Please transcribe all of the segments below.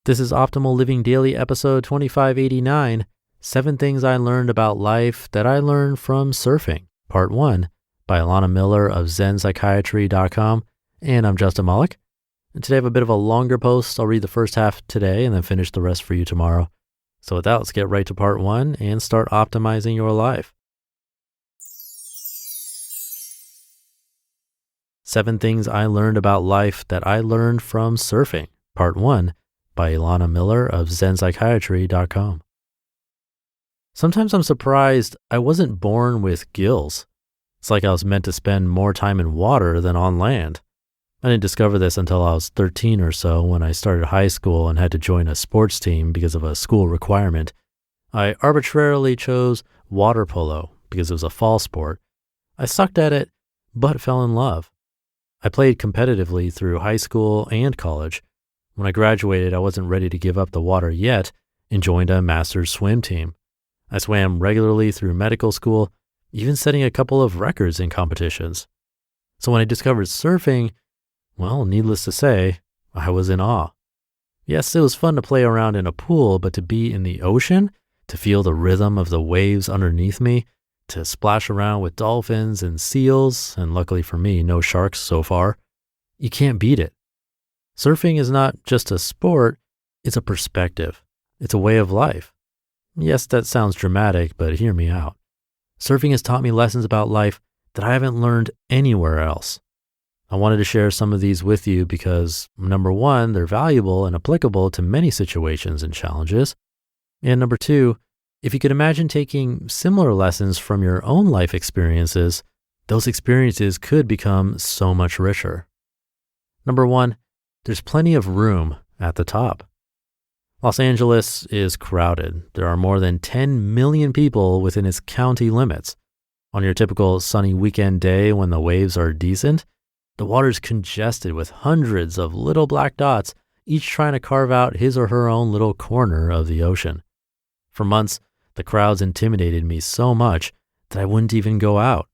This is Optimal Living Daily episode 2589, 7 Things I Learned About Life That I Learned from Surfing, Part 1, by Elana Miller of ZenPsychiatry.com. And I'm Justin Malik. And today I have a bit of a longer post. I'll read the first half today and then finish the rest for you tomorrow. So with that, let's get right to Part 1 and start optimizing your life. 7 Things I Learned About Life That I Learned from Surfing, Part 1, by Elana Miller of ZenPsychiatry.com. Sometimes I'm surprised I wasn't born with gills. It's like I was meant to spend more time in water than on land. I didn't discover this until I was 13 or so when I started high school and had to join a sports team because of a school requirement. I arbitrarily chose water polo because it was a fall sport. I sucked at it, but fell in love. I played competitively through high school and college. When I graduated, I wasn't ready to give up the water yet and joined a master's swim team. I swam regularly through medical school, even setting a couple of records in competitions. So when I discovered surfing, well, needless to say, I was in awe. Yes, it was fun to play around in a pool, but to be in the ocean, to feel the rhythm of the waves underneath me, to splash around with dolphins and seals, and luckily for me, no sharks so far, you can't beat it. Surfing is not just a sport, it's a perspective. It's a way of life. Yes, that sounds dramatic, but hear me out. Surfing has taught me lessons about life that I haven't learned anywhere else. I wanted to share some of these with you because, number one, they're valuable and applicable to many situations and challenges. And number two, if you could imagine taking similar lessons from your own life experiences, those experiences could become so much richer. Number one, there's plenty of room at the top. Los Angeles is crowded. There are more than 10 million people within its county limits. On your typical sunny weekend day when the waves are decent, the water's congested with hundreds of little black dots, each trying to carve out his or her own little corner of the ocean. For months, the crowds intimidated me so much that I wouldn't even go out.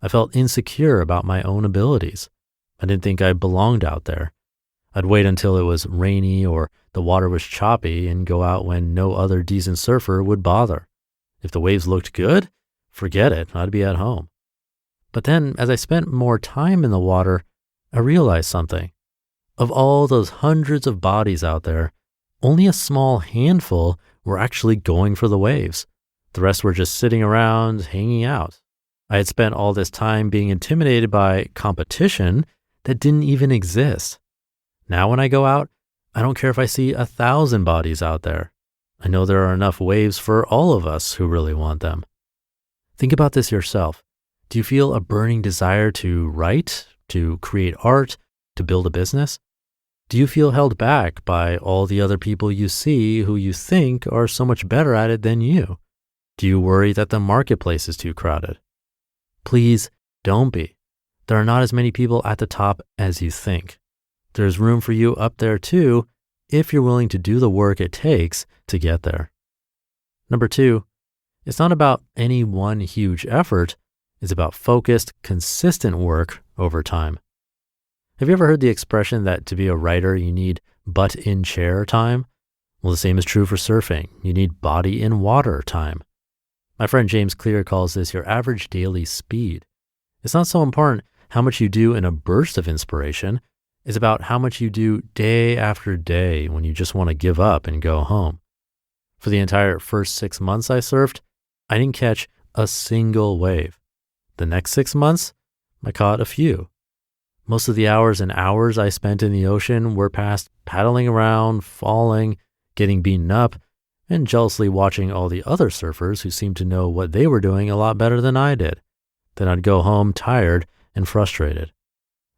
I felt insecure about my own abilities. I didn't think I belonged out there. I'd wait until it was rainy or the water was choppy and go out when no other decent surfer would bother. If the waves looked good, forget it, I'd be at home. But then, as I spent more time in the water, I realized something. Of all those hundreds of bodies out there, only a small handful were actually going for the waves. The rest were just sitting around, hanging out. I had spent all this time being intimidated by competition that didn't even exist. Now when I go out, I don't care if I see 1,000 bodies out there. I know there are enough waves for all of us who really want them. Think about this yourself. Do you feel a burning desire to write, to create art, to build a business? Do you feel held back by all the other people you see who you think are so much better at it than you? Do you worry that the marketplace is too crowded? Please don't be. There are not as many people at the top as you think. There's room for you up there too, if you're willing to do the work it takes to get there. Number two, it's not about any one huge effort. It's about focused, consistent work over time. Have you ever heard the expression that to be a writer, you need butt in chair time? Well, the same is true for surfing. You need body in water time. My friend James Clear calls this your average daily speed. It's not so important how much you do in a burst of inspiration. It's about how much you do day after day when you just want to give up and go home. For the entire first 6 months I surfed, I didn't catch a single wave. The next 6 months, I caught a few. Most of the hours and hours I spent in the ocean were passed paddling around, falling, getting beaten up, and jealously watching all the other surfers who seemed to know what they were doing a lot better than I did. Then I'd go home tired and frustrated.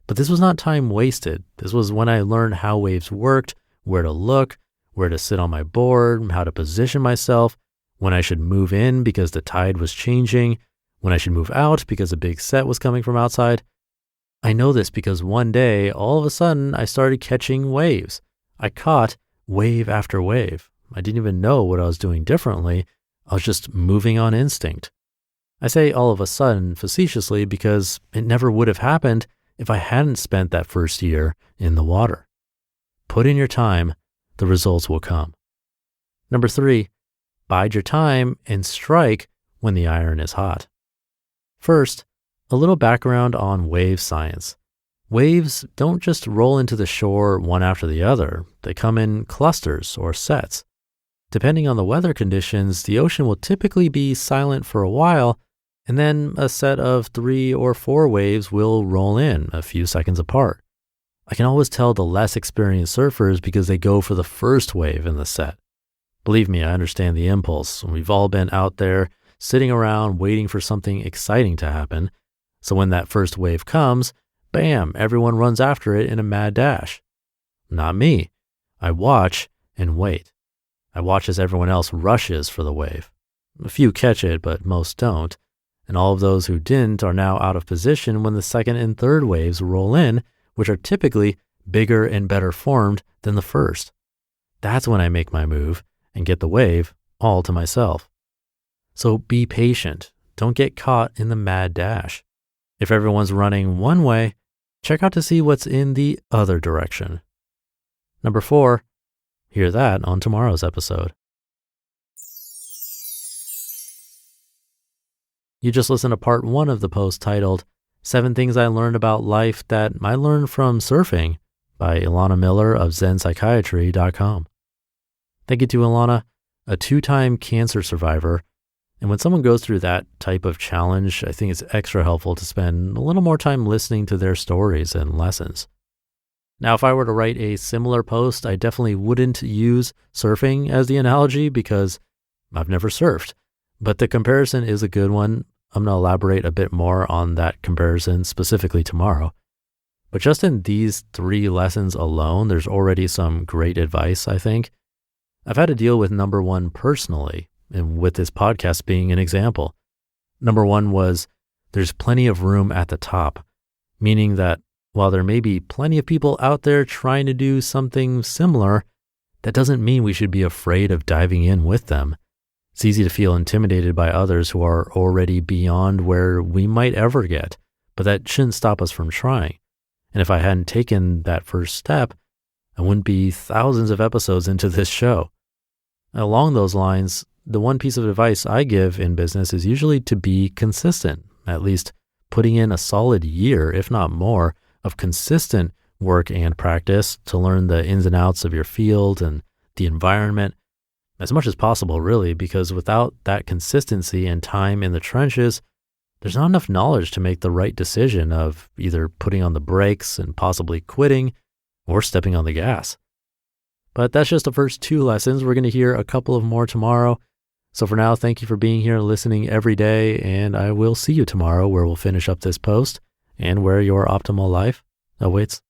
But this was not time wasted. This was when I learned how waves worked, where to look, where to sit on my board, how to position myself, when I should move in because the tide was changing, when I should move out because a big set was coming from outside. I know this because one day, all of a sudden, I started catching waves. I caught wave after wave. I didn't even know what I was doing differently. I was just moving on instinct. I say all of a sudden facetiously because it never would have happened if I hadn't spent that first year in the water. Put in your time, the results will come. Number 3, bide your time and strike when the iron is hot. First, a little background on wave science. Waves don't just roll into the shore one after the other. They come in clusters or sets. Depending on the weather conditions, the ocean will typically be silent for a while, and then a set of 3 or 4 waves will roll in a few seconds apart. I can always tell the less experienced surfers because they go for the first wave in the set. Believe me, I understand the impulse. We've all been out there sitting around waiting for something exciting to happen. So when that first wave comes, bam, everyone runs after it in a mad dash. Not me. I watch and wait. I watch as everyone else rushes for the wave. A few catch it, but most don't. And all of those who didn't are now out of position when the second and third waves roll in, which are typically bigger and better formed than the first. That's when I make my move and get the wave all to myself. So be patient. Don't get caught in the mad dash. If everyone's running one way, check out to see what's in the other direction. Number 4, hear that on tomorrow's episode. You just listened to part 1 of the post titled 7 Things I Learned About Life That I Learned from Surfing by Elana Miller of ZenPsychiatry.com. Thank you to Elana, a 2-time cancer survivor. And when someone goes through that type of challenge, I think it's extra helpful to spend a little more time listening to their stories and lessons. Now, if I were to write a similar post, I definitely wouldn't use surfing as the analogy because I've never surfed. But the comparison is a good one. I'm going to elaborate a bit more on that comparison specifically tomorrow. But just in these 3 lessons alone, there's already some great advice, I think. I've had to deal with number 1 personally, and with this podcast being an example. Number 1 was there's plenty of room at the top, meaning that while there may be plenty of people out there trying to do something similar, that doesn't mean we should be afraid of diving in with them. It's easy to feel intimidated by others who are already beyond where we might ever get, but that shouldn't stop us from trying. And if I hadn't taken that first step, I wouldn't be thousands of episodes into this show. Along those lines, the one piece of advice I give in business is usually to be consistent, at least putting in a solid year, if not more, of consistent work and practice to learn the ins and outs of your field and the environment as much as possible, really, because without that consistency and time in the trenches, there's not enough knowledge to make the right decision of either putting on the brakes and possibly quitting or stepping on the gas. But that's just the first 2 lessons. We're going to hear a couple of more tomorrow. So for now, thank you for being here and listening every day, and I will see you tomorrow where we'll finish up this post and where your optimal life awaits.